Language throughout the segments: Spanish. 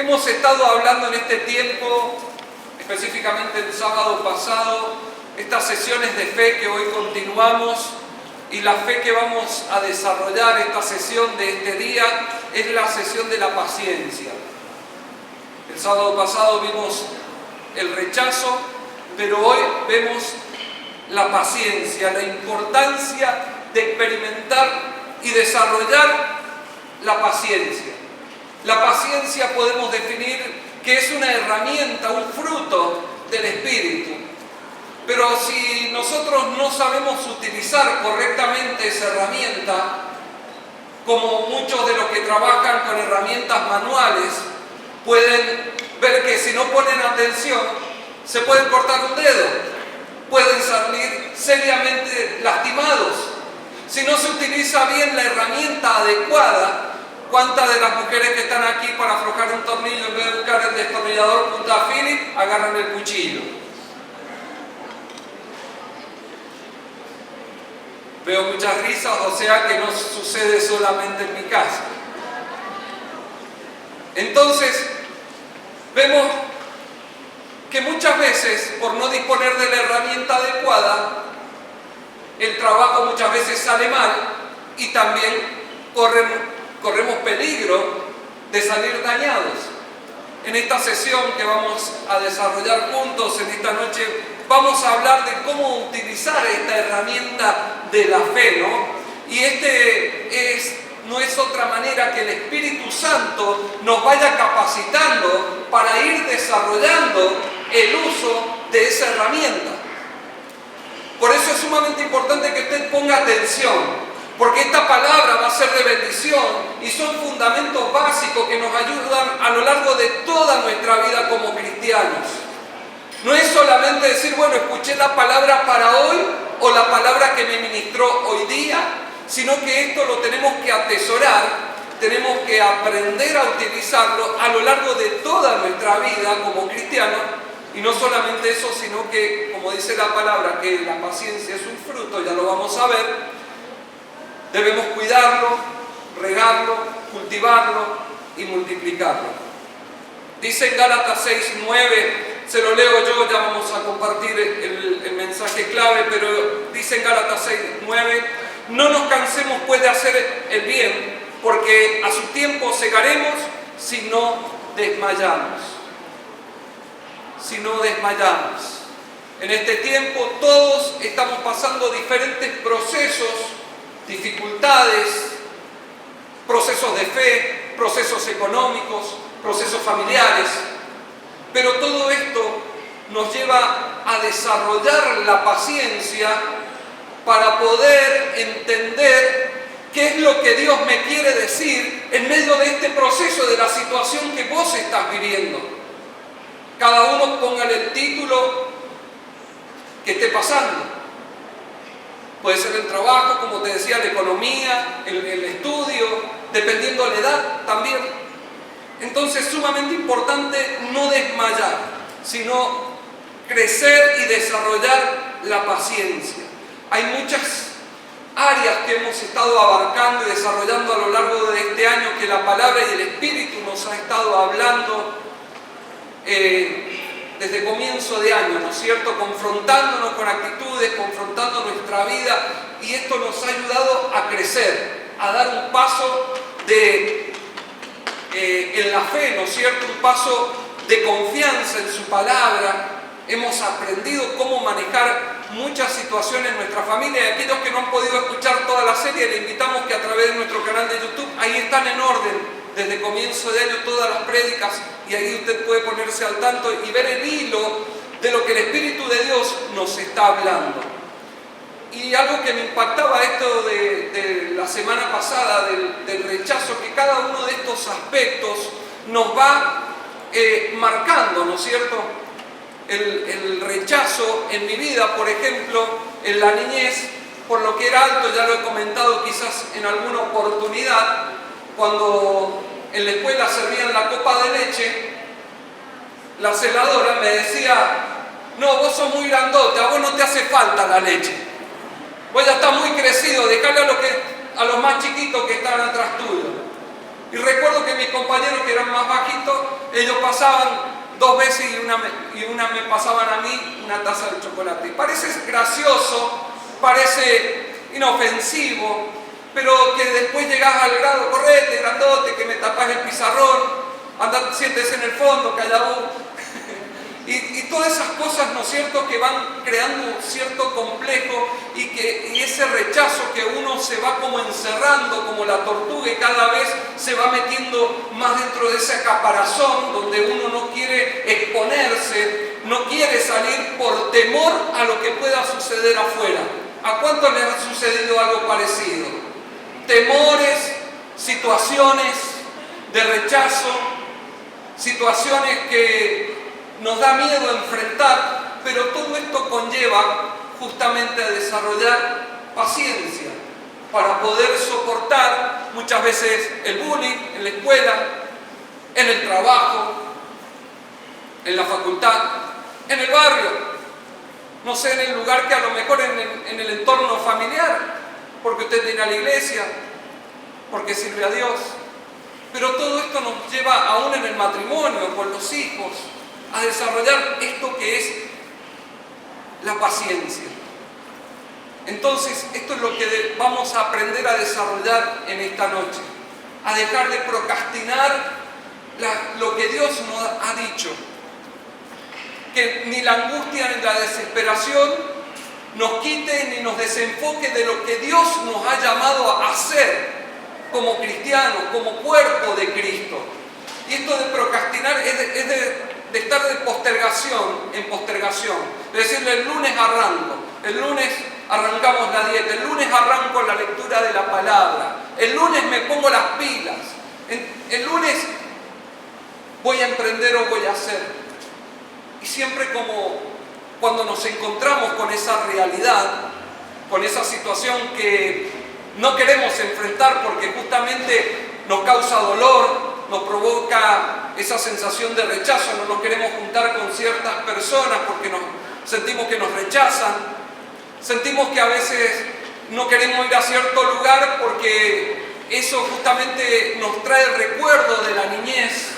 Hemos estado hablando en este tiempo, específicamente el sábado pasado, estas sesiones de fe que hoy continuamos, y la fe que vamos a desarrollar esta sesión de este día es la sesión de la paciencia. El sábado pasado vimos el rechazo, pero hoy vemos la paciencia, la importancia de experimentar y desarrollar la paciencia. La paciencia podemos definir que es una herramienta, un fruto del Espíritu. Pero si nosotros no sabemos utilizar correctamente esa herramienta, como muchos de los que trabajan con herramientas manuales, pueden ver que si no ponen atención, se pueden cortar un dedo, pueden salir seriamente lastimados. Si no se utiliza bien la herramienta adecuada, ¿cuántas de las mujeres que están aquí para aflojar un tornillo, en vez de buscar el destornillador punta Phillips, agarran el cuchillo? Veo muchas risas, o sea que no sucede solamente en mi casa. Entonces, vemos que muchas veces, por no disponer de la herramienta adecuada, el trabajo muchas veces sale mal y también corremos peligro de salir dañados. En esta sesión que vamos a desarrollar juntos en esta noche, vamos a hablar de cómo utilizar esta herramienta de la fe, ¿no? Y no es otra manera que el Espíritu Santo nos vaya capacitando para ir desarrollando el uso de esa herramienta. Por eso es sumamente importante que usted ponga atención, porque esta palabra va a ser de bendición y son fundamentos básicos que nos ayudan a lo largo de toda nuestra vida como cristianos. No es solamente decir, bueno, escuché la palabra para hoy o la palabra que me ministró hoy día, sino que esto lo tenemos que atesorar, tenemos que aprender a utilizarlo a lo largo de toda nuestra vida como cristianos. Y no solamente eso, sino que, como dice la palabra, que la paciencia es un fruto, ya lo vamos a ver, debemos cuidarlo, regarlo, cultivarlo y multiplicarlo. Dice en Gálatas 6:9, se lo leo yo, ya vamos a compartir el mensaje clave, pero dice en Gálatas 6:9, no nos cansemos pues de hacer el bien, porque a su tiempo segaremos si no desmayamos. Si no desmayamos. En este tiempo todos estamos pasando diferentes procesos, dificultades, procesos de fe, procesos económicos, procesos familiares, pero todo esto nos lleva a desarrollar la paciencia para poder entender qué es lo que Dios me quiere decir en medio de este proceso, de la situación que vos estás viviendo. Cada uno póngale el título que esté pasando. Puede ser el trabajo, como te decía, la economía, el estudio, dependiendo de la edad también. Entonces es sumamente importante no desmayar, sino crecer y desarrollar la paciencia. Hay muchas áreas que hemos estado abarcando y desarrollando a lo largo de este año que la palabra y el Espíritu nos ha estado hablando desde comienzo de año, ¿no es cierto? Confrontándonos con actitudes, confrontando nuestra vida, y esto nos ha ayudado a crecer, a dar un paso en la fe, ¿no es cierto? Un paso de confianza en su palabra. Hemos aprendido cómo manejar muchas situaciones en nuestra familia, y aquellos que no han podido escuchar toda la serie, les invitamos que a través de nuestro canal de YouTube, ahí están en orden desde comienzo de año todas las prédicas, y ahí usted puede ponerse al tanto y ver el hilo de lo que el Espíritu de Dios nos está hablando. Y algo que me impactaba esto de la semana pasada, del rechazo, que cada uno de estos aspectos nos va marcando, ¿no es cierto? El rechazo en mi vida, por ejemplo, en la niñez, por lo que era alto, ya lo he comentado quizás en alguna oportunidad, cuando en la escuela servían la copa de leche, la celadora me decía, no, vos sos muy grandote, a vos no te hace falta la leche, vos ya estás muy crecido, dejale a los más chiquitos que están atrás tuyo. Y recuerdo que mis compañeros que eran más bajitos, ellos pasaban 2 veces y una me pasaban a mí una taza de chocolate. Parece gracioso, parece inofensivo, pero que después llegás al grado, correte, grandote, que me tapás el pizarrón, andá, siéntese en el fondo, callado. Y todas esas cosas, ¿no es cierto?, que van creando un cierto complejo y ese rechazo que uno se va como encerrando como la tortuga y cada vez se va metiendo más dentro de ese caparazón donde uno no quiere exponerse, no quiere salir por temor a lo que pueda suceder afuera. ¿A cuántos les ha sucedido algo parecido? Temores, situaciones de rechazo, situaciones que nos da miedo enfrentar, pero todo esto conlleva justamente a desarrollar paciencia para poder soportar muchas veces el bullying en la escuela, en el trabajo, en la facultad, en el barrio, no sé, en el lugar que a lo mejor en el entorno familiar, porque usted viene a la iglesia, porque sirve a Dios, pero todo esto nos lleva aún en el matrimonio, con los hijos, a desarrollar esto que es la paciencia. Entonces, esto es lo que vamos a aprender a desarrollar en esta noche, a dejar de procrastinar lo que Dios nos ha dicho, que ni la angustia ni la desesperación nos quite ni nos desenfoque de lo que Dios nos ha llamado a hacer como cristianos, como cuerpo de Cristo. Y esto de procrastinar es de estar de postergación en postergación, de decirle el lunes arranco, el lunes arrancamos la dieta, el lunes arranco la lectura de la palabra, el lunes me pongo las pilas, el lunes voy a emprender o voy a hacer. Y siempre como cuando nos encontramos con esa realidad, con esa situación que no queremos enfrentar porque justamente nos causa dolor, nos provoca esa sensación de rechazo, no nos queremos juntar con ciertas personas porque sentimos que nos rechazan, sentimos que a veces no queremos ir a cierto lugar porque eso justamente nos trae el recuerdo de la niñez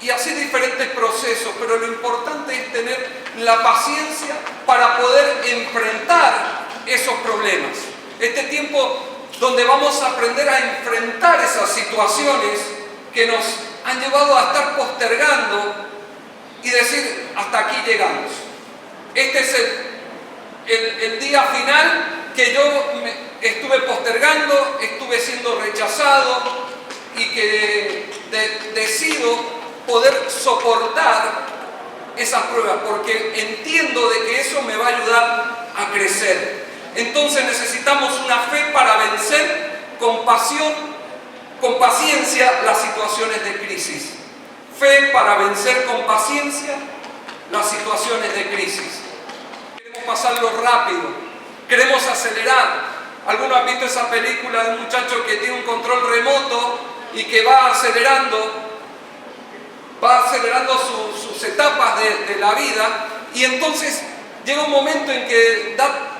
y así diferentes procesos, pero lo importante es tener la paciencia para poder enfrentar esos problemas. Este tiempo donde vamos a aprender a enfrentar esas situaciones que nos han llevado a estar postergando y decir, hasta aquí llegamos. Este es el día final que yo estuve postergando, estuve siendo rechazado y que decido poder soportar esas pruebas porque entiendo de que eso me va a ayudar a crecer. Entonces necesitamos una fe para vencer con paciencia las situaciones de crisis. Fe para vencer con paciencia las situaciones de crisis. Queremos pasarlo rápido, queremos acelerar. ¿Algunos han visto esa película de un muchacho que tiene un control remoto y que va acelerando sus etapas de la vida? Y entonces llega un momento en que da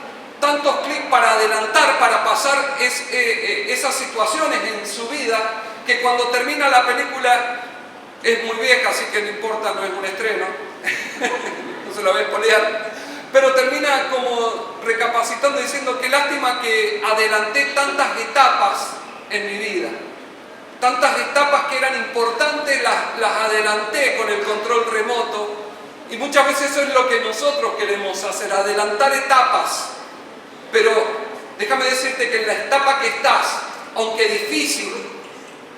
tantos clics para adelantar, para pasar esas situaciones en su vida, que cuando termina la película, es muy vieja, así que no importa, no es un estreno, no se lo voy a spoilear, pero termina como recapacitando diciendo que lástima que adelanté tantas etapas en mi vida, tantas etapas que eran importantes, las adelanté con el control remoto, y muchas veces eso es lo que nosotros queremos hacer, adelantar etapas. Pero déjame decirte que en la etapa que estás, aunque difícil,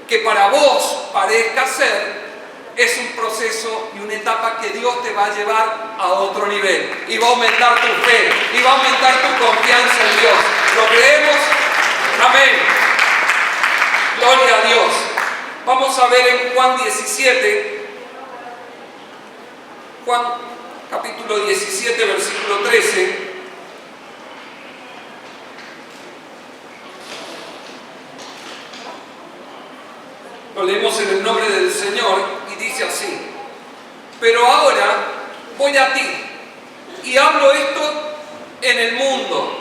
que para vos parezca ser, es un proceso y una etapa que Dios te va a llevar a otro nivel. Y va a aumentar tu fe, y va a aumentar tu confianza en Dios. ¿Lo creemos? Amén. Gloria a Dios. Vamos a ver en Juan 17, Juan capítulo 17, versículo 13. Lo leemos en el nombre del Señor y dice así: pero ahora voy a ti y hablo esto en el mundo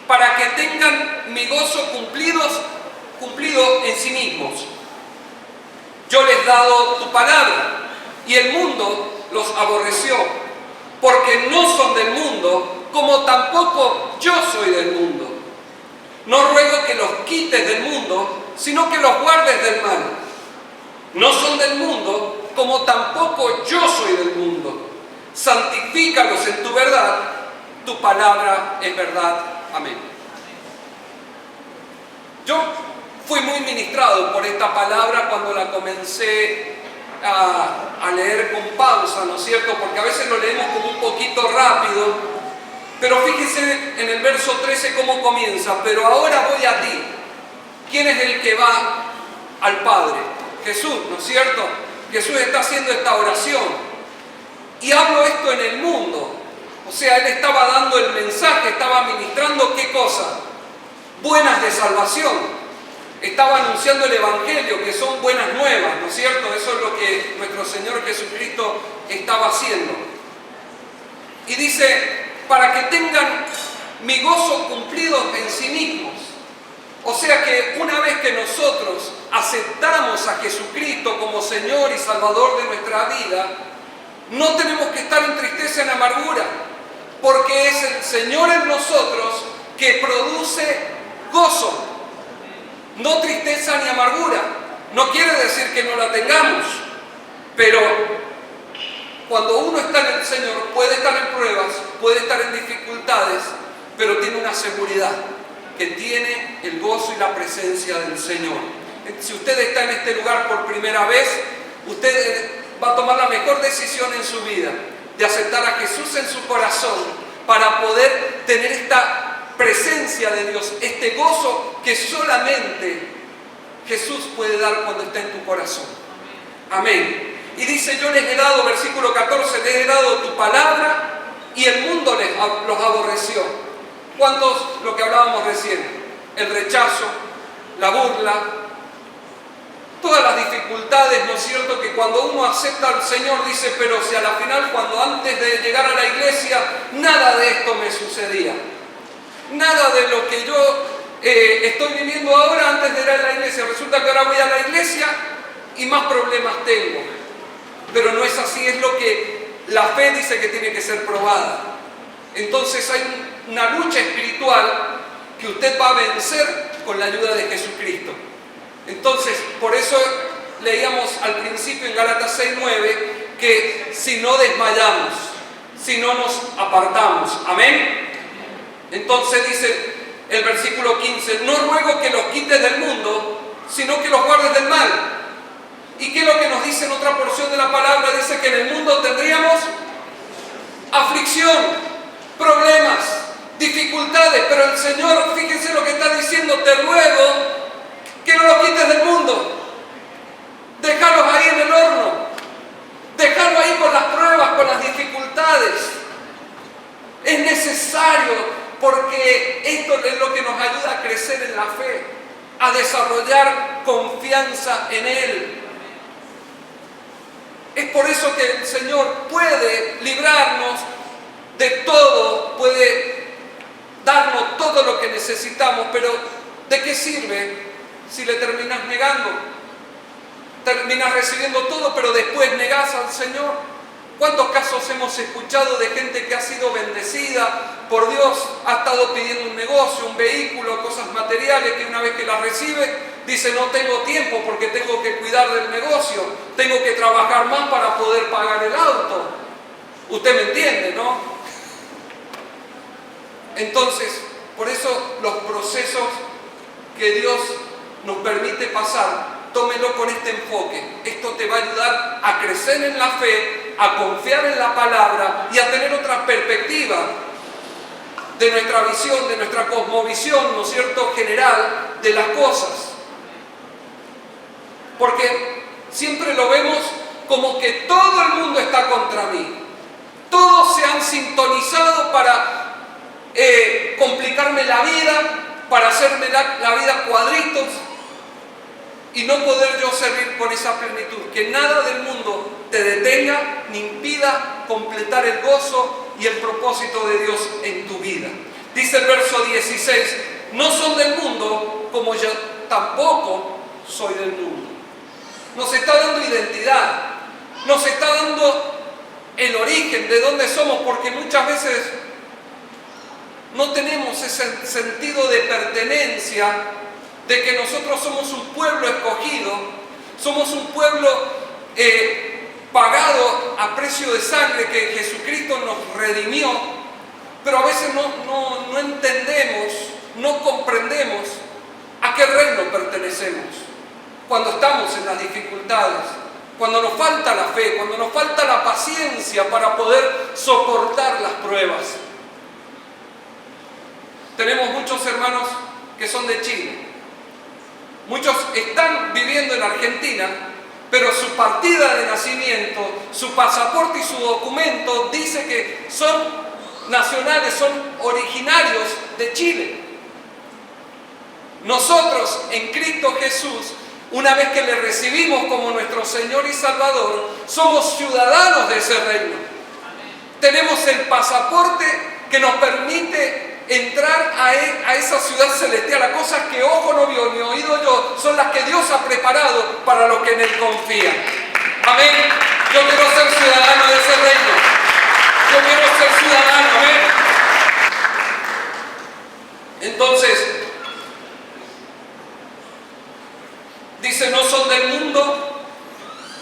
para que tengan mi gozo cumplidos cumplido en sí mismos. Yo les he dado tu palabra y el mundo los aborreció, porque no son del mundo, como tampoco yo soy del mundo. No ruego que los quites del mundo, sino que los guardes del mal. No son del mundo, como tampoco yo soy del mundo. Santifícalos en tu verdad, tu palabra es verdad. Amén. Yo fui muy ministrado por esta palabra cuando la comencé a leer con pausa, ¿no es cierto? Porque a veces lo leemos como un poquito rápido, pero fíjese en el verso 13 cómo comienza. Pero ahora voy a ti. ¿Quién es el que va al Padre? Jesús, ¿no es cierto? Jesús está haciendo esta oración. Y hablo esto en el mundo. O sea, Él estaba dando el mensaje, estaba ministrando ¿qué cosa? Buenas de salvación. Estaba anunciando el Evangelio, que son buenas nuevas, ¿no es cierto? Eso es lo que nuestro Señor Jesucristo estaba haciendo. Y dice, para que tengan mi gozo cumplido en sí mismos. O sea que una vez que nosotros aceptamos a Jesucristo como Señor y Salvador de nuestra vida, no tenemos que estar en tristeza, en amargura, porque es el Señor en nosotros que produce gozo. No tristeza ni amargura. No quiere decir que no la tengamos, pero cuando uno está en el Señor puede estar en pruebas, puede estar en dificultades, pero tiene una seguridad, que tiene el gozo y la presencia del Señor. Si usted está en este lugar por primera vez, usted va a tomar la mejor decisión en su vida, de aceptar a Jesús en su corazón, para poder tener esta presencia de Dios, este gozo que solamente Jesús puede dar cuando está en tu corazón. Amén. Y dice, yo les he dado, versículo 14, les he dado tu palabra y el mundo los aborreció. ¿Cuántos? Lo que hablábamos recién, el rechazo, la burla, todas las dificultades, ¿no es cierto? Que cuando uno acepta al Señor dice, pero si a la final, cuando antes de llegar a la iglesia, nada de esto me sucedía. Nada de lo que yo estoy viviendo ahora antes de ir a la iglesia. Resulta que ahora voy a la iglesia y más problemas tengo. Pero no es así, es lo que la fe dice que tiene que ser probada. Entonces hay una lucha espiritual que usted va a vencer con la ayuda de Jesucristo. Entonces, por eso leíamos al principio en Gálatas 6:9 que si no desmayamos, si no nos apartamos. Amén. Entonces dice el versículo 15, no ruego que los quites del mundo, sino que los guardes del mal. ¿Y qué es lo que nos dice en otra porción de la palabra? Dice que en el mundo tendríamos aflicción, problemas, dificultades, pero el Señor, fíjense lo que está diciendo, te ruego que no los quites del mundo. Déjalos ahí en el horno, déjalos ahí con las pruebas, con las dificultades. Es necesario, porque esto es lo que nos ayuda a crecer en la fe, a desarrollar confianza en Él. Es por eso que el Señor puede librarnos de todo, puede darnos todo lo que necesitamos, pero ¿de qué sirve si le terminas negando? Terminas recibiendo todo, pero después negás al Señor. ¿Cuántos casos hemos escuchado de gente que ha sido bendecida por Dios, ha estado pidiendo un negocio, un vehículo, cosas materiales, que una vez que las recibe, dice no tengo tiempo porque tengo que cuidar del negocio, tengo que trabajar más para poder pagar el auto? Usted me entiende, ¿no? Entonces, por eso los procesos que Dios nos permite pasar, tómelo con este enfoque. Esto te va a ayudar a crecer en la fe, a confiar en la palabra y a tener otra perspectiva de nuestra visión, de nuestra cosmovisión, ¿no es cierto?, general de las cosas. Porque siempre lo vemos como que todo el mundo está contra mí. Todos se han sintonizado para complicarme la vida, para hacerme la vida cuadritos, y no poder yo servir con esa plenitud. Que nada del mundo te detenga ni impida completar el gozo y el propósito de Dios en tu vida. Dice el verso 16, no son del mundo como tampoco soy del mundo. Nos está dando identidad, nos está dando el origen de dónde somos, porque muchas veces no tenemos ese sentido de pertenencia, de que nosotros somos un pueblo escogido, somos un pueblo pagado a precio de sangre, que Jesucristo nos redimió, pero a veces no entendemos, no comprendemos a qué reino pertenecemos. Cuando estamos en las dificultades, cuando nos falta la fe, cuando nos falta la paciencia para poder soportar las pruebas. Tenemos muchos hermanos que son de Chile. Muchos están viviendo en Argentina, pero su partida de nacimiento, su pasaporte y su documento dice que son nacionales, son originarios de Chile. Nosotros en Cristo Jesús, una vez que le recibimos como nuestro Señor y Salvador, somos ciudadanos de ese reino. Tenemos el pasaporte que nos permite entrar a esa ciudad celestial, a cosas que ojo no vio ni oído yo, son las que Dios ha preparado para los que en Él confían. Amén. Yo quiero ser ciudadano de ese reino. Yo quiero ser ciudadano. Amén. Entonces, dice, no son del mundo,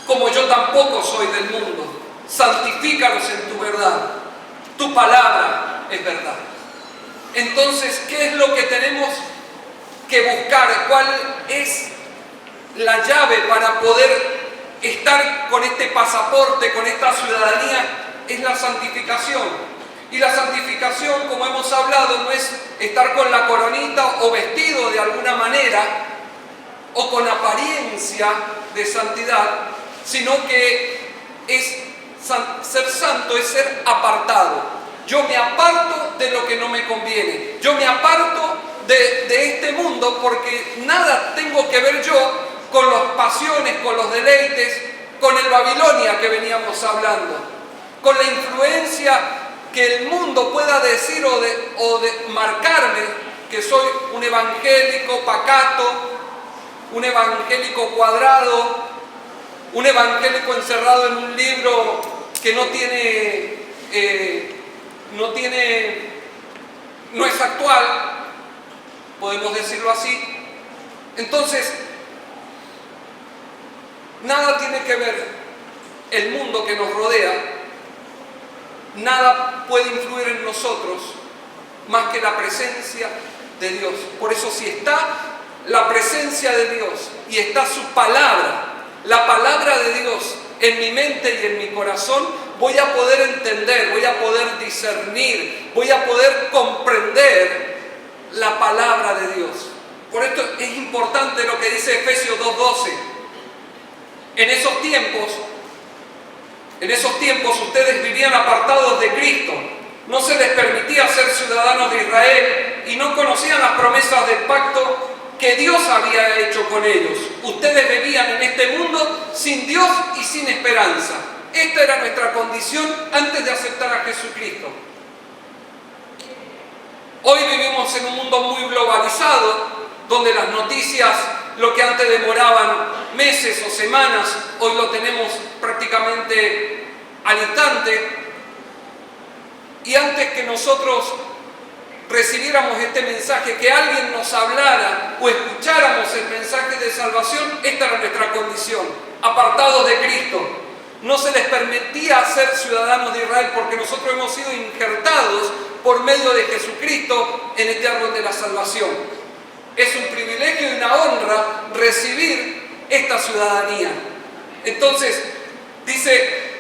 como yo tampoco soy del mundo. Santifícalos en tu verdad. Tu palabra es verdad. Entonces, ¿qué es lo que tenemos que buscar? ¿Cuál es la llave para poder estar con este pasaporte, con esta ciudadanía? Es la santificación. Y la santificación, como hemos hablado, no es estar con la coronita o vestido de alguna manera o con apariencia de santidad, sino que ser santo es ser apartado. Yo me aparto de lo que no me conviene. Yo me aparto de este mundo, porque nada tengo que ver yo con las pasiones, con los deleites, con el Babilonia que veníamos hablando, con la influencia que el mundo pueda decir o de marcarme que soy un evangélico pacato, un evangélico cuadrado, un evangélico encerrado en un libro que no es actual, podemos decirlo así. Entonces, nada tiene que ver el mundo que nos rodea, nada puede influir en nosotros más que la presencia de Dios. Por eso, si está la presencia de Dios y está su palabra, la palabra de Dios en mi mente y en mi corazón, voy a poder entender, voy a poder discernir, voy a poder comprender la palabra de Dios. Por esto es importante lo que dice Efesios 2:12. En esos tiempos ustedes vivían apartados de Cristo. No se les permitía ser ciudadanos de Israel y no conocían las promesas del pacto que Dios había hecho con ellos. Ustedes vivían en este mundo sin Dios y sin esperanza. Esta era nuestra condición antes de aceptar a Jesucristo. Hoy vivimos en un mundo muy globalizado, donde las noticias, lo que antes demoraban meses o semanas, hoy lo tenemos prácticamente al instante. Y antes que nosotros recibiéramos este mensaje, que alguien nos hablara o escucháramos el mensaje de salvación, esta era nuestra condición, apartados de Cristo. No se les permitía ser ciudadanos de Israel, porque nosotros hemos sido injertados por medio de Jesucristo en este árbol de la salvación. Es un privilegio y una honra recibir esta ciudadanía. Entonces, dice,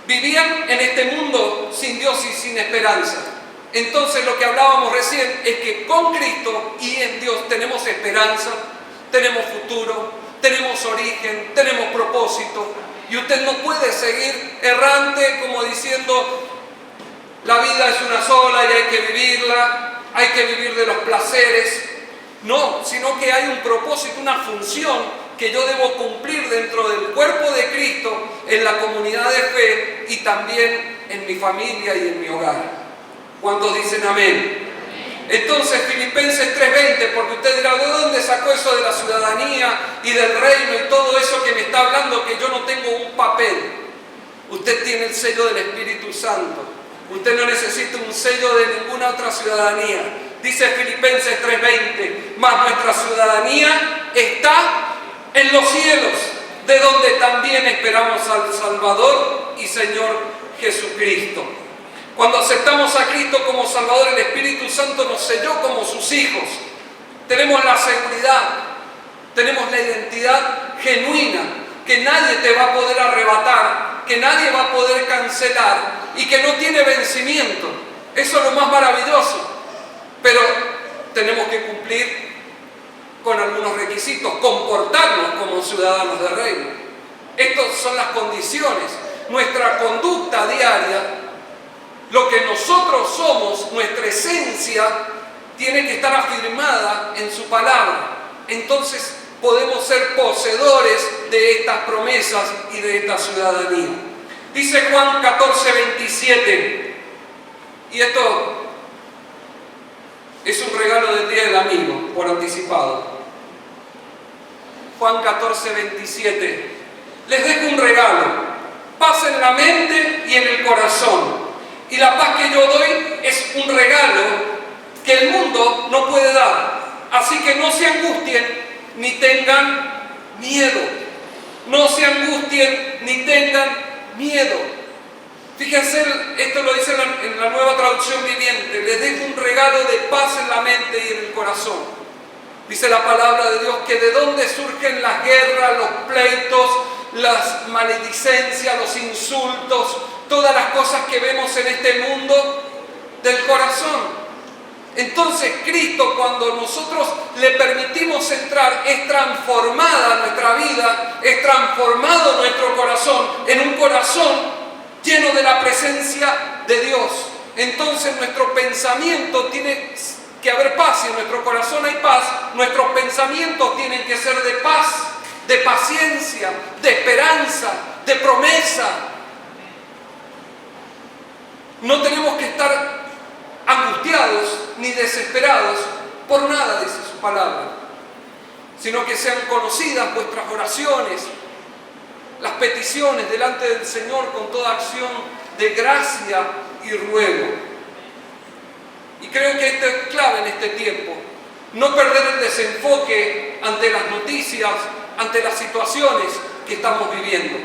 vivían en este mundo sin Dios y sin esperanza. Entonces, lo que hablábamos recién es que con Cristo y en Dios tenemos esperanza, tenemos futuro, tenemos origen, tenemos propósito. Y usted no puede seguir errante como diciendo, la vida es una sola y hay que vivirla, hay que vivir de los placeres. No, sino que hay un propósito, una función que yo debo cumplir dentro del cuerpo de Cristo, en la comunidad de fe y también en mi familia y en mi hogar. ¿Cuántos dicen amén? Entonces Filipenses 3:20, porque usted dirá, ¿de dónde sacó eso de la ciudadanía y del reino y todo eso que me está hablando, que yo no tengo un papel? Usted tiene el sello del Espíritu Santo. Usted no necesita un sello de ninguna otra ciudadanía. Dice Filipenses 3:20, mas nuestra ciudadanía está en los cielos, de donde también esperamos al Salvador y Señor Jesucristo. Cuando aceptamos a Cristo como Salvador, el Espíritu Santo nos selló como sus hijos. Tenemos la seguridad, tenemos la identidad genuina, que nadie te va a poder arrebatar, que nadie va a poder cancelar y que no tiene vencimiento. Eso es lo más maravilloso. Pero tenemos que cumplir con algunos requisitos, comportarnos como ciudadanos del reino. Estas son las condiciones. Nuestra conducta diaria, lo que nosotros somos, nuestra esencia, tiene que estar afirmada en su palabra. Entonces podemos ser poseedores de estas promesas y de esta ciudadanía. Dice Juan 14:27, y esto es un regalo del Día del Amigo, por anticipado. Juan 14:27, les dejo un regalo, paz en la mente y en el corazón. Y la paz que yo doy es un regalo que el mundo no puede dar. Así que no se angustien ni tengan miedo. No se angustien ni tengan miedo. Fíjense, esto lo dice en la Nueva Traducción Viviente. Les dejo un regalo de paz en la mente y en el corazón. Dice la palabra de Dios que de dónde surgen las guerras, los pleitos, las maledicencias, los insultos, todas las cosas que vemos en este mundo, del corazón. Entonces Cristo, cuando nosotros le permitimos entrar, es transformada nuestra vida, es transformado nuestro corazón en un corazón lleno de la presencia de Dios. Entonces nuestro pensamiento tiene que haber paz. Si en nuestro corazón hay paz, nuestros pensamientos tienen que ser de paz, de paciencia, de esperanza, de promesa. No tenemos que estar angustiados ni desesperados por nada, dice su palabra, sino que sean conocidas vuestras oraciones, las peticiones delante del Señor con toda acción de gracia y ruego. Y creo que esto es clave en este tiempo, no perder el desenfoque ante las noticias, ante las situaciones que estamos viviendo.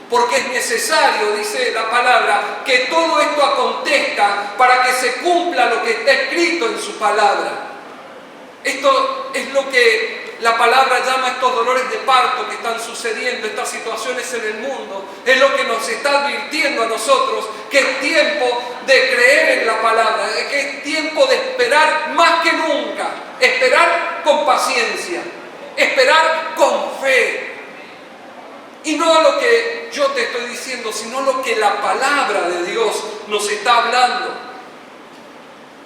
Porque es necesario, dice la palabra, que todo esto acontezca para que se cumpla lo que está escrito en su palabra. Esto es lo que la palabra llama estos dolores de parto que están sucediendo, estas situaciones en el mundo. Es lo que nos está advirtiendo a nosotros que es tiempo de creer en la palabra, que es tiempo de esperar más que nunca, esperar con paciencia, esperar con fe. Y no lo que yo te estoy diciendo, sino lo que la palabra de Dios nos está hablando.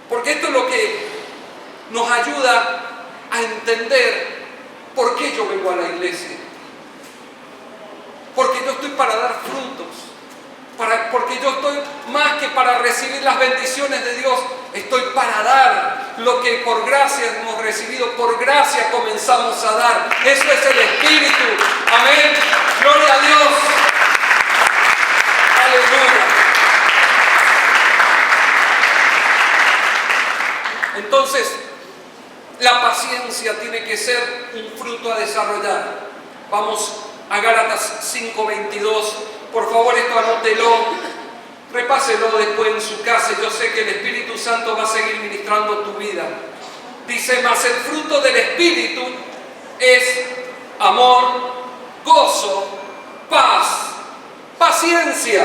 Porque esto es lo que nos ayuda a entender por qué yo vengo a la iglesia. Porque yo estoy para dar frutos. Porque yo estoy más que para recibir las bendiciones de Dios. Estoy para dar lo que por gracia hemos recibido. Por gracia comenzamos a dar. Eso es el Espíritu. Amén. Gloria a Dios. Aleluya. Entonces, la paciencia tiene que ser un fruto a desarrollar. Vamos a Gálatas 5:22. Por favor, esto anótelo, repáselo después en su casa. Yo sé que el Espíritu Santo va a seguir ministrando tu vida. Dice, mas el fruto del Espíritu es amor, gozo, paz, paciencia,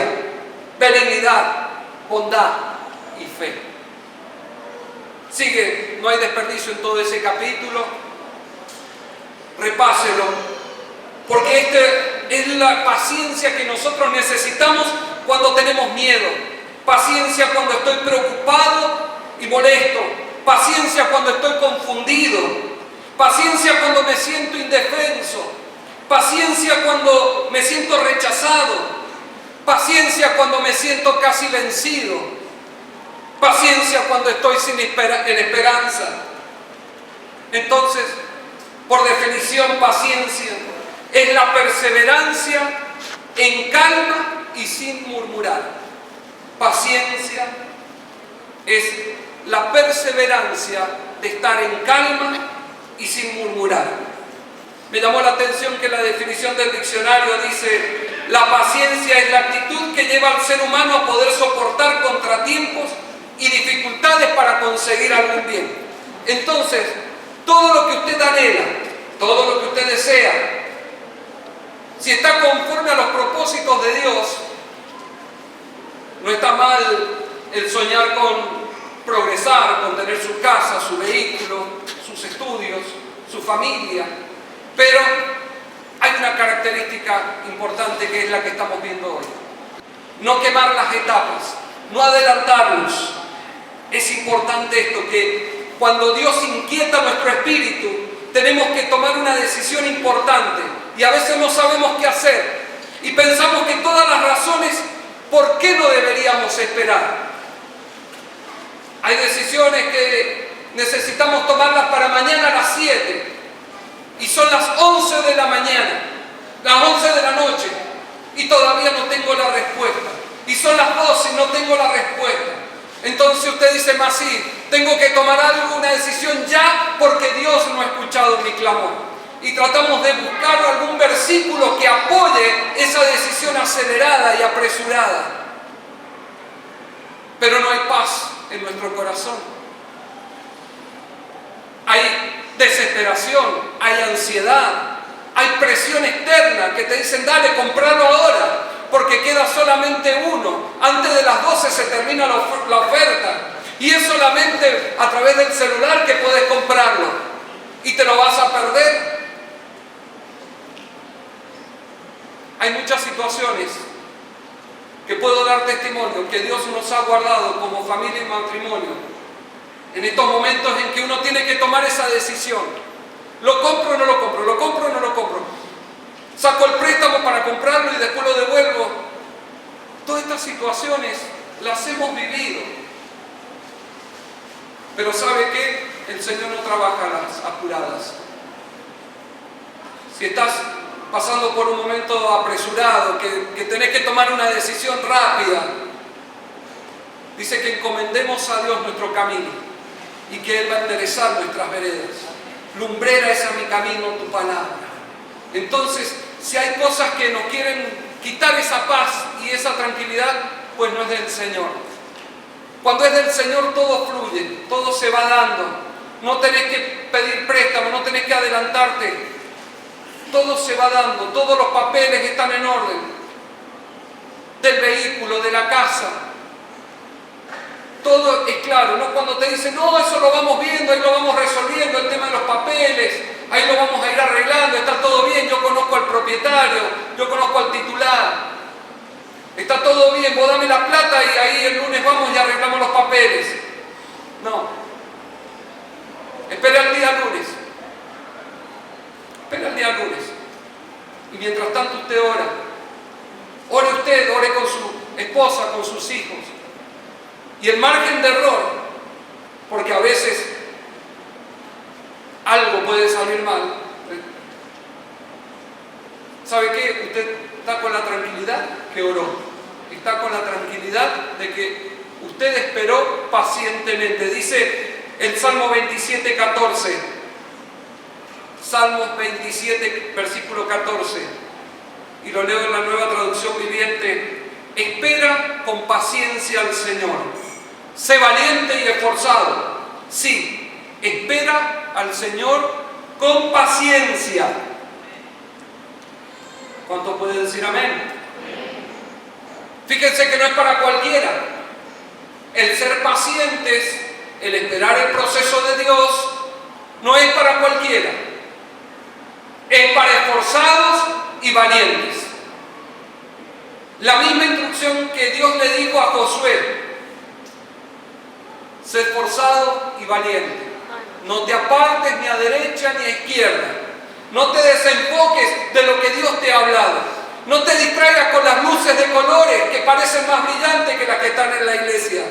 benignidad, bondad y fe. Sigue, no hay desperdicio en todo ese capítulo. Repáselo. Porque esta es la paciencia que nosotros necesitamos cuando tenemos miedo. Paciencia cuando estoy preocupado y molesto. Paciencia cuando estoy confundido. Paciencia cuando me siento indefenso. Paciencia cuando me siento rechazado. Paciencia cuando me siento casi vencido. Paciencia cuando estoy en esperanza. Entonces, por definición, paciencia es la perseverancia en calma y sin murmurar. Paciencia es la perseverancia de estar en calma y sin murmurar. Me llamó la atención que la definición del diccionario dice: la paciencia es la actitud que lleva al ser humano a poder soportar contratiempos y dificultades para conseguir algún bien. Entonces, todo lo que usted anhela, todo lo que usted desea, si está conforme a los propósitos de Dios, no está mal el soñar con progresar, con tener su casa, su vehículo, sus estudios, su familia, pero hay una característica importante que es la que estamos viendo hoy. No quemar las etapas, no adelantarnos. Es importante esto, que cuando Dios inquieta nuestro espíritu, tenemos que tomar una decisión importante y a veces no sabemos qué hacer y pensamos que todas las razones por qué no deberíamos esperar. Hay decisiones que necesitamos tomarlas para mañana a las 7 y son las 11 de la mañana, las 11 de la noche y todavía no tengo la respuesta, y son las 12 y no tengo la respuesta. Entonces usted dice: más sí, tengo que tomar algo, una decisión ya, porque Dios no ha escuchado mi clamor. Y tratamos de buscar algún versículo que apoye esa decisión acelerada y apresurada. Pero no hay paz en nuestro corazón. Hay desesperación, hay ansiedad, hay presión externa que te dicen: dale, compralo ahora, porque queda solamente uno. Antes de las 12 se termina la oferta. Y es solamente a través del celular que puedes comprarlo. Y te lo vas a perder. Hay muchas situaciones que puedo dar testimonio que Dios nos ha guardado como familia y matrimonio. En estos momentos en que uno tiene que tomar esa decisión. ¿Lo compro o no lo compro? ¿Lo compro o no lo compro? ¿Saco el préstamo para comprarlo y después lo devuelvo? Todas estas situaciones las hemos vivido. Pero ¿sabe qué? El Señor no trabaja a las apuradas. Si estás pasando por un momento apresurado, que tenés que tomar una decisión rápida, dice que encomendemos a Dios nuestro camino y que Él va a enderezar nuestras veredas. Lumbrera es a mi camino tu palabra. Entonces, si hay cosas que nos quieren quitar esa paz y esa tranquilidad, pues no es del Señor. Cuando es del Señor todo fluye, todo se va dando. No tenés que pedir préstamo, no tenés que adelantarte. Todo se va dando, todos los papeles están en orden. Del vehículo, de la casa. Todo es claro, ¿no? Cuando te dicen: no, eso lo vamos viendo, ahí lo vamos resolviendo, el tema de los papeles, ahí lo vamos a ir arreglando, está todo bien, yo conozco al propietario, yo conozco al titular, está todo bien, vos dame la plata y ahí el lunes vamos y arreglamos los papeles. No. Espera el día lunes. Espera el día lunes. Y mientras tanto usted ora. Ore usted, ore con su esposa, con sus hijos. Y el margen de error, porque a veces algo puede salir mal. ¿Sabe qué? Usted está con la tranquilidad que oró. Está con la tranquilidad de que usted esperó pacientemente. Dice el Salmo 27, 14. Salmos 27, versículo 14. Y lo leo en la Nueva Traducción Viviente. Espera con paciencia al Señor. Sé valiente y esforzado. Sí, espera al Señor con paciencia. ¿Cuánto puede decir amén? Fíjense que no es para cualquiera. El ser pacientes, el esperar el proceso de Dios, no es para cualquiera. Es para esforzados y valientes. La misma instrucción que Dios le dijo a Josué: sé esforzado y valiente. No te apartes ni a derecha ni a izquierda. No te desenfoques de lo que Dios te ha hablado. No te distraigas con las luces de colores que parecen más brillantes que las que están en la iglesia.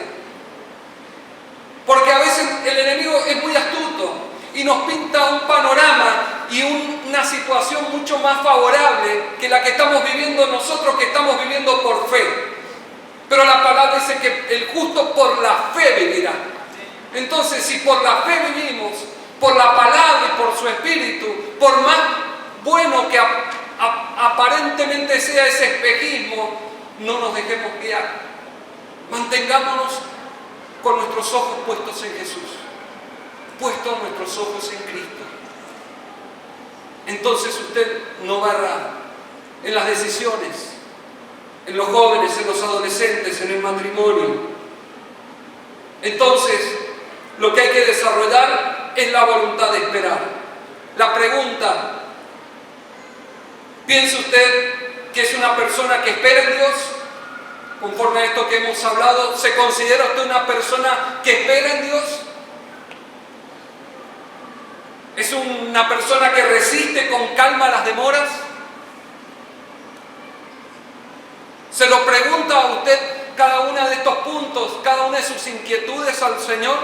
Porque a veces el enemigo es muy astuto y nos pinta un panorama y una situación mucho más favorable que la que estamos viviendo nosotros, que estamos viviendo por fe. Pero la palabra dice que el justo por la fe vivirá. Entonces, si por la fe vivimos, por la palabra y por su espíritu, por más bueno que aparentemente sea ese espejismo, no nos dejemos guiar. Mantengámonos con nuestros ojos puestos en Jesús, puestos nuestros ojos en Cristo. Entonces usted no va a errar en las decisiones, en los jóvenes, en los adolescentes, en el matrimonio. Entonces, lo que hay que desarrollar es la voluntad de esperar. La pregunta: ¿piensa usted que es una persona que espera en Dios? Conforme a esto que hemos hablado, ¿se considera usted una persona que espera en Dios? ¿Es una persona que resiste con calma las demoras? ¿Se lo pregunta a usted cada uno de estos puntos, cada una de sus inquietudes al Señor?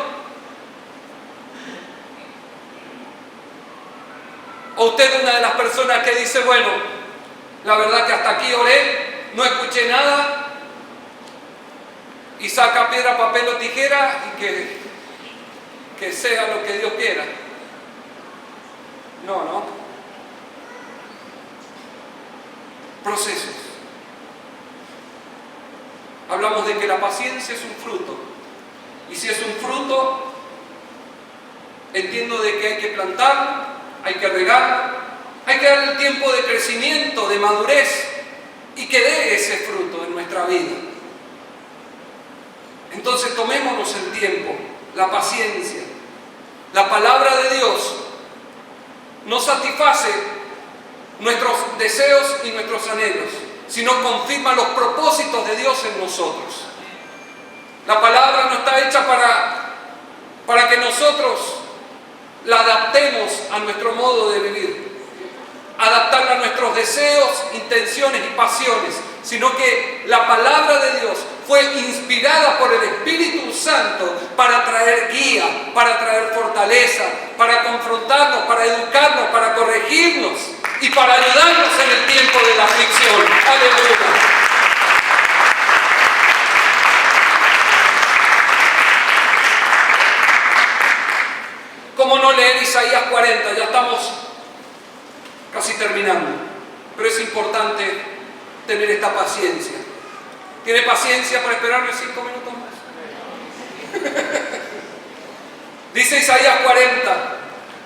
¿O usted es una de las personas que dice, bueno, la verdad que hasta aquí oré, no escuché nada, y saca piedra, papel o tijera y que sea lo que Dios quiera? No. Procesos. Hablamos de que la paciencia es un fruto. Y si es un fruto, entiendo de que hay que plantarlo, hay que regarlo, hay que darle el tiempo de crecimiento, de madurez, y que dé ese fruto en nuestra vida. Entonces tomémonos el tiempo, la paciencia. La palabra de Dios no satisface nuestros deseos y nuestros anhelos, sino confirma los propósitos de Dios en nosotros. La palabra no está hecha para que nosotros la adaptemos a nuestro modo de vivir, adaptarla a nuestros deseos, intenciones y pasiones, sino que la palabra de Dios fue inspirada por el Espíritu Santo para traer guía, para traer fortaleza, para confrontarnos, para educarnos, para corregirnos y para ayudarnos en el tiempo de la aflicción. ¡Aleluya! ¿Cómo no leer Isaías 40? Ya estamos casi terminando, pero es importante tener esta paciencia. ¿Tiene paciencia para esperarme 5 minutos más? Dice Isaías 40: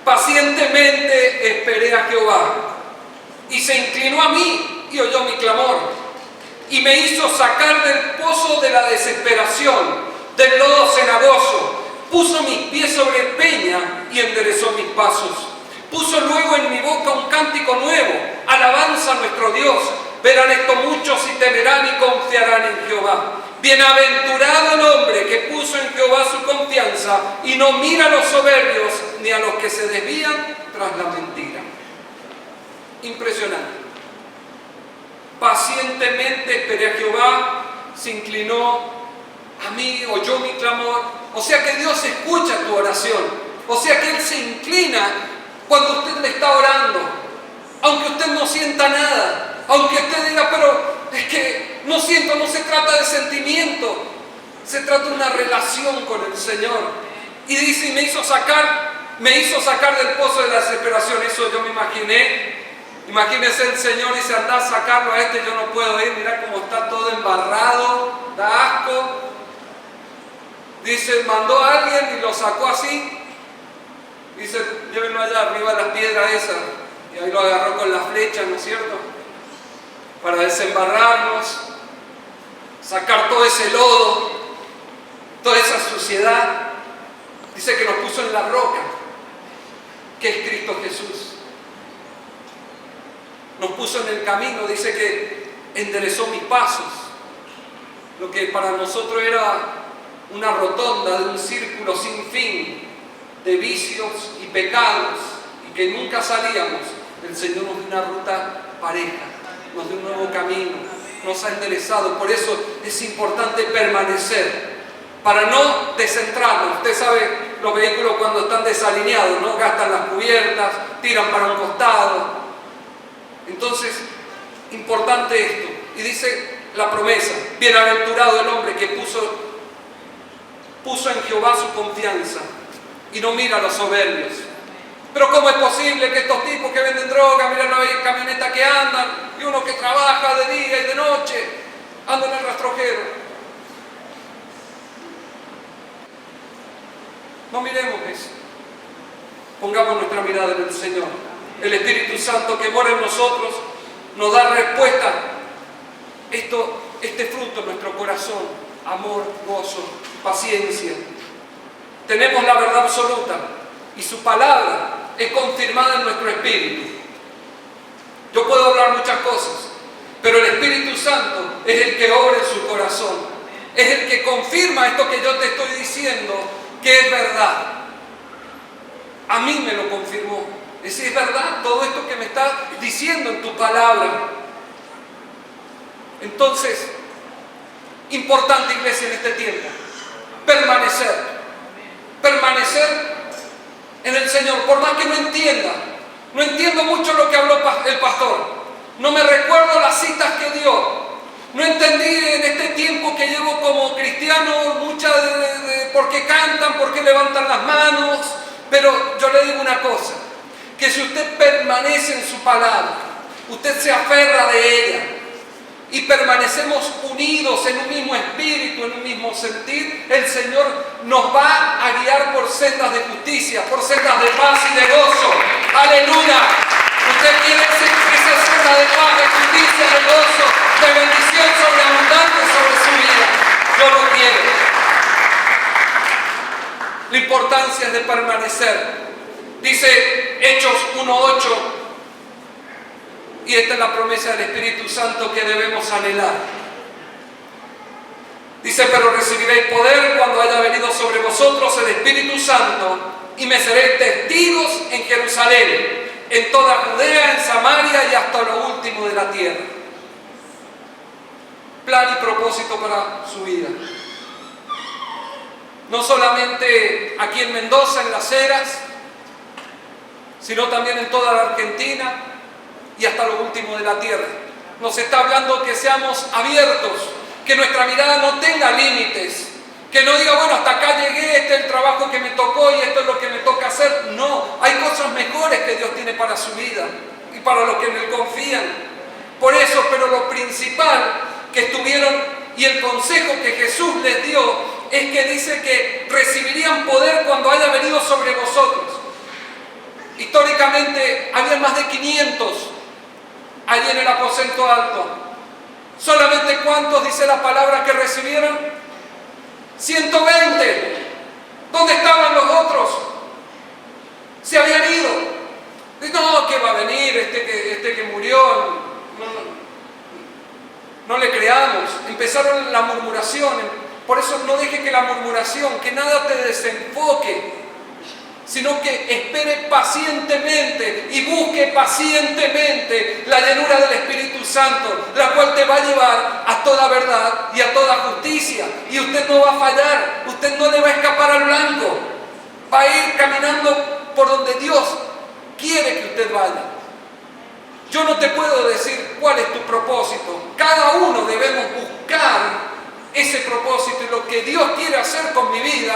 pacientemente esperé a Jehová, y se inclinó a mí y oyó mi clamor, y me hizo sacar del pozo de la desesperación, del lodo cenagoso. Puso mis pies sobre peña y enderezó mis pasos. Puso luego en mi boca un cántico nuevo, alabanza a nuestro Dios. Verán esto muchos y temerán y confiarán en Jehová. Bienaventurado el hombre que puso en Jehová su confianza y no mira a los soberbios ni a los que se desvían tras la mentira. Impresionante. Pacientemente esperé a Jehová, se inclinó a mí, oyó mi clamor. O sea que Dios escucha tu oración. O sea que Él se inclina cuando usted le está orando. Aunque usted no sienta nada. Aunque usted diga, pero es que no siento, no se trata de sentimiento. Se trata de una relación con el Señor. Y dice, y me hizo sacar del pozo de la desesperación. Eso yo me imaginé. Imagínese el Señor dice, anda a sacarlo a este, yo no puedo ir. Mira cómo está todo embarrado, da asco. Dice, mandó a alguien y lo sacó así. Dice, llévenlo allá arriba de las piedras esas. Y ahí lo agarró con la flecha, ¿no es cierto? Para desembarrarnos, sacar todo ese lodo, toda esa suciedad. Dice que nos puso en la roca, que es Cristo Jesús. Nos puso en el camino, dice que enderezó mis pasos. Lo que para nosotros era una rotonda de un círculo sin fin de vicios y pecados y que nunca salíamos, el Señor nos dio una ruta pareja, nos dio un nuevo camino, nos ha enderezado. Por eso es importante permanecer para no descentrarnos. Usted sabe, los vehículos cuando están desalineados, ¿no? Gastan las cubiertas, tiran para un costado. Entonces, importante esto. Y dice la promesa: bienaventurado el hombre que puso en Jehová su confianza y no mira a los soberbios. Pero ¿cómo es posible que estos tipos que venden droga, miren la camioneta que andan, y uno que trabaja de día y de noche, anda en el rastrojero? No miremos eso. Pongamos nuestra mirada en el Señor. El Espíritu Santo que mora en nosotros nos da respuesta. Este fruto en nuestro corazón: amor, gozo, paciencia. Tenemos la verdad absoluta y su palabra es confirmada en nuestro espíritu. Yo puedo hablar muchas cosas, pero el Espíritu Santo es el que obra en su corazón. Es el que confirma esto que yo te estoy diciendo, que es verdad. A mí me lo confirmó. Es decir, es verdad todo esto que me estás diciendo en tu palabra. Entonces, importante, iglesia, en este tiempo, permanecer en el Señor, por más que no entiendo mucho lo que habló el pastor, no me recuerdo las citas que dio, no entendí en este tiempo que llevo como cristiano muchas de por qué cantan, por qué levantan las manos, pero yo le digo una cosa, que si usted permanece en su palabra, usted se aferra de ella, y permanecemos unidos en un mismo espíritu, en un mismo sentir, el Señor nos va a guiar por sendas de justicia, por sendas de paz y de gozo. ¡Aleluya! Usted quiere esa senda de paz, de justicia, de gozo, de bendición sobreabundante sobre su vida. Yo lo quiero. La importancia es de permanecer. Dice Hechos 1:8. Y esta es la promesa del Espíritu Santo que debemos anhelar. Dice: pero recibiréis poder cuando haya venido sobre vosotros el Espíritu Santo, y me seréis testigos en Jerusalén, en toda Judea, en Samaria y hasta lo último de la tierra. Plan y propósito para su vida. No solamente aquí en Mendoza, en Las Heras, sino también en toda la Argentina y hasta lo último de la tierra. Nos está hablando que seamos abiertos, que nuestra mirada no tenga límites, que no diga, bueno, hasta acá llegué, este es el trabajo que me tocó y esto es lo que me toca hacer. No, hay cosas mejores que Dios tiene para su vida y para los que en Él confían. Por eso, pero lo principal que estuvieron y el consejo que Jesús les dio es que dice que recibirían poder cuando haya venido sobre vosotros. Históricamente había más de 500 allí en el aposento alto. ¿Solamente cuántos dice la palabra que recibieron? 120. ¿Dónde estaban los otros? Se habían ido. No, que va a venir este que murió. No le creamos. Empezaron la murmuración. Por eso no deje que la murmuración, que nada te desenfoque, sino que espere pacientemente y busque pacientemente la llenura del Espíritu Santo, la cual te va a llevar a toda verdad y a toda justicia. Y usted no va a fallar, usted no le va a escapar al blanco, va a ir caminando por donde Dios quiere que usted vaya. Yo no te puedo decir cuál es tu propósito, cada uno debemos buscar ese propósito y lo que Dios quiere hacer con mi vida,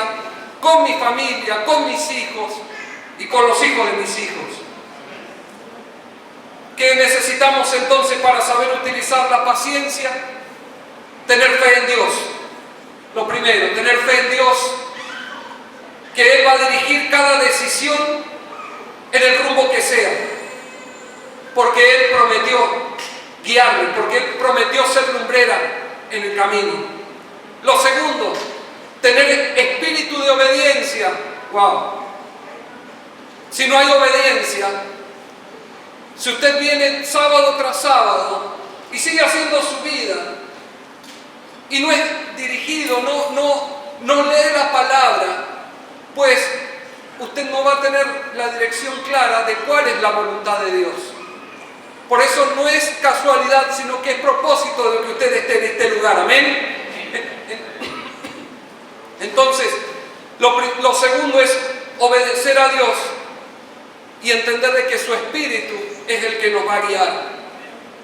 con mi familia, con mis hijos y con los hijos de mis hijos. ¿Qué necesitamos entonces para saber utilizar la paciencia? Tener fe en Dios. Lo primero, tener fe en Dios, que Él va a dirigir cada decisión en el rumbo que sea, porque Él prometió guiarme, porque Él prometió ser lumbrera en el camino. Lo segundo, tener espíritu de obediencia. ¡Wow! Si no hay obediencia, si usted viene sábado tras sábado y sigue haciendo su vida y no es dirigido, no lee la palabra, pues usted no va a tener la dirección clara de cuál es la voluntad de Dios. Por eso no es casualidad, sino que es propósito de que usted esté en este lugar. Amén. Entonces, lo segundo es obedecer a Dios y entender de que su Espíritu es el que nos va a guiar.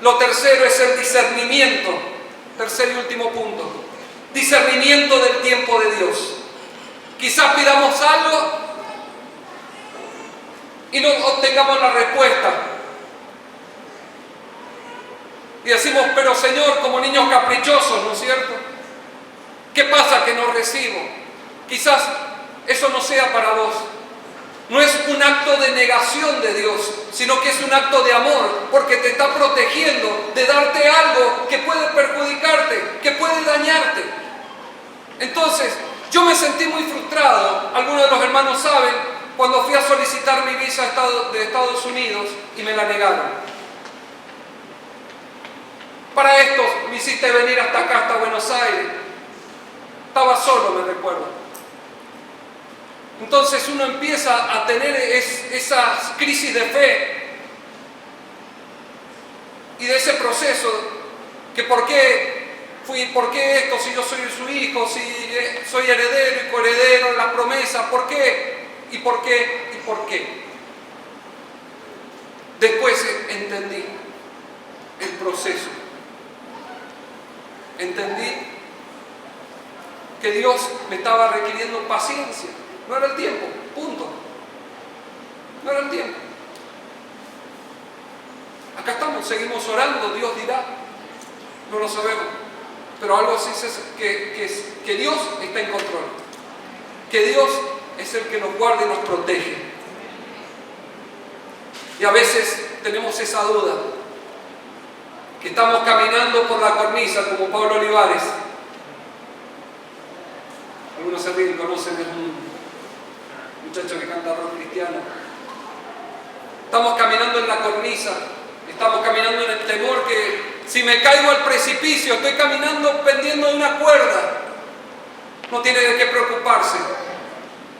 Lo tercero es el discernimiento. Tercer y último punto. Discernimiento del tiempo de Dios. Quizás pidamos algo y no obtengamos la respuesta. Y decimos, pero Señor, como niños caprichosos, ¿no es cierto? ¿Qué pasa que no recibo? Quizás eso no sea para vos. No es un acto de negación de Dios, sino que es un acto de amor, porque te está protegiendo de darte algo que puede perjudicarte, que puede dañarte. Entonces, yo me sentí muy frustrado. Algunos de los hermanos saben, cuando fui a solicitar mi visa de Estados Unidos y me la negaron. Para esto me hiciste venir hasta acá, hasta Buenos Aires. Estaba solo, me recuerdo. Entonces uno empieza a tener esas crisis de fe y de ese proceso, que por qué esto, si yo soy su hijo, si soy heredero y coheredero de la promesa, ¿por qué? ¿Y por qué? ¿Y por qué? Después entendí el proceso. Entendí que Dios me estaba requiriendo paciencia. No era el tiempo, punto. No era el tiempo. Acá estamos, seguimos orando, Dios dirá. No lo sabemos. Pero algo sí es que Dios está en control. Que Dios es el que nos guarda y nos protege. Y a veces tenemos esa duda. Que estamos caminando por la cornisa como Pablo Olivares. Algunos se ríen, conocen, es un muchacho que canta rock cristiano. Estamos caminando en la cornisa, estamos caminando en el temor que si me caigo al precipicio, estoy caminando pendiendo de una cuerda. No tiene de qué preocuparse,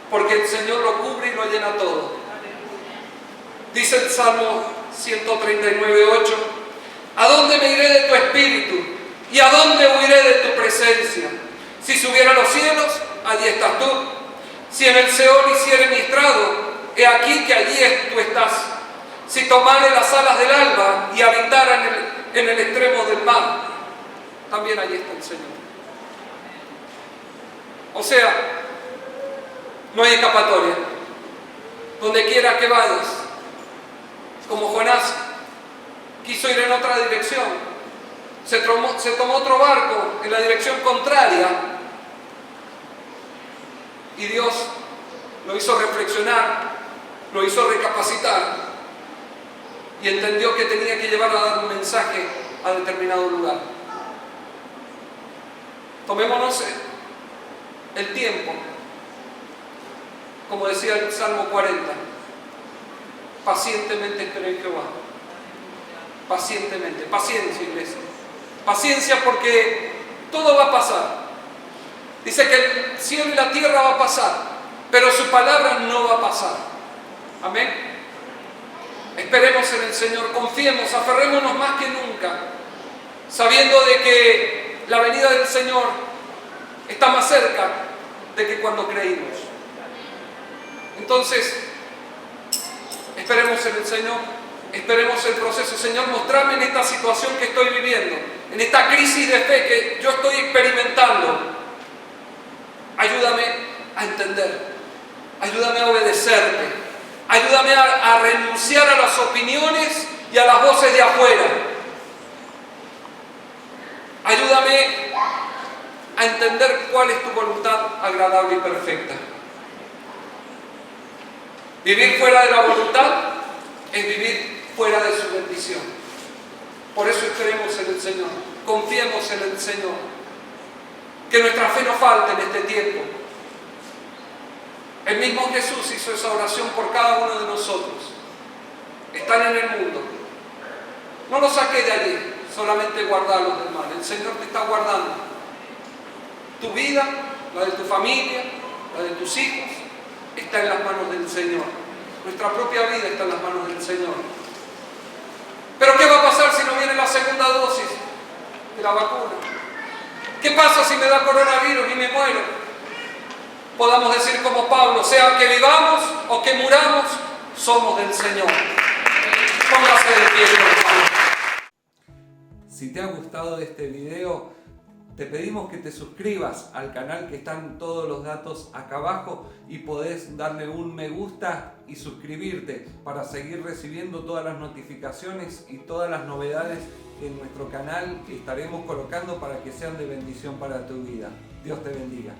porque el Señor lo cubre y lo llena todo. Dice el Salmo 139:8, ¿a dónde me iré de tu espíritu? ¿Y a dónde huiré de tu presencia? Si subiera a los cielos, allí estás tú. Si en el Seol hiciere mi estrado, he aquí que allí tú estás. Si tomare las alas del alba y habitara en el extremo del mar, también allí está el Señor. O sea, no hay escapatoria. Donde quiera que vayas, como Jonás quiso ir en otra dirección, se tomó otro barco en la dirección contraria, y Dios lo hizo reflexionar, lo hizo recapacitar y entendió que tenía que llevar a dar un mensaje a determinado lugar. Tomémonos el tiempo, como decía el Salmo 40, pacientemente esperé en Jehová. Pacientemente, paciencia, iglesia. Paciencia, porque todo va a pasar. Dice que el cielo y la tierra va a pasar, pero su palabra no va a pasar. Amén. Esperemos en el Señor, confiemos, aferrémonos más que nunca, sabiendo de que la venida del Señor está más cerca de que cuando creímos. Entonces, esperemos en el Señor, esperemos el proceso. Señor, mostrame en esta situación que estoy viviendo, en esta crisis de fe que yo estoy experimentando. Ayúdame a entender, ayúdame a obedecerte, ayúdame a renunciar a las opiniones y a las voces de afuera. Ayúdame a entender cuál es tu voluntad agradable y perfecta. Vivir fuera de la voluntad es vivir fuera de su bendición. Por eso esperemos en el Señor, confiemos en el Señor. Que nuestra fe no falte en este tiempo. El mismo Jesús hizo esa oración por cada uno de nosotros. Están en el mundo. No los saques de allí, solamente guardarlos del mal. El Señor te está guardando. Tu vida, la de tu familia, la de tus hijos, está en las manos del Señor. Nuestra propia vida está en las manos del Señor. Pero ¿qué va a pasar si no viene la segunda dosis de la vacuna? ¿Qué pasa si me da coronavirus y me muero? podamos decir como Pablo, sea que vivamos o que muramos, somos del Señor. Póngase de pie, hermano. Si te ha gustado este video, te pedimos que te suscribas al canal, que están todos los datos acá abajo, y podés darle un me gusta y suscribirte para seguir recibiendo todas las notificaciones y todas las novedades que en nuestro canal estaremos colocando para que sean de bendición para tu vida. Dios te bendiga.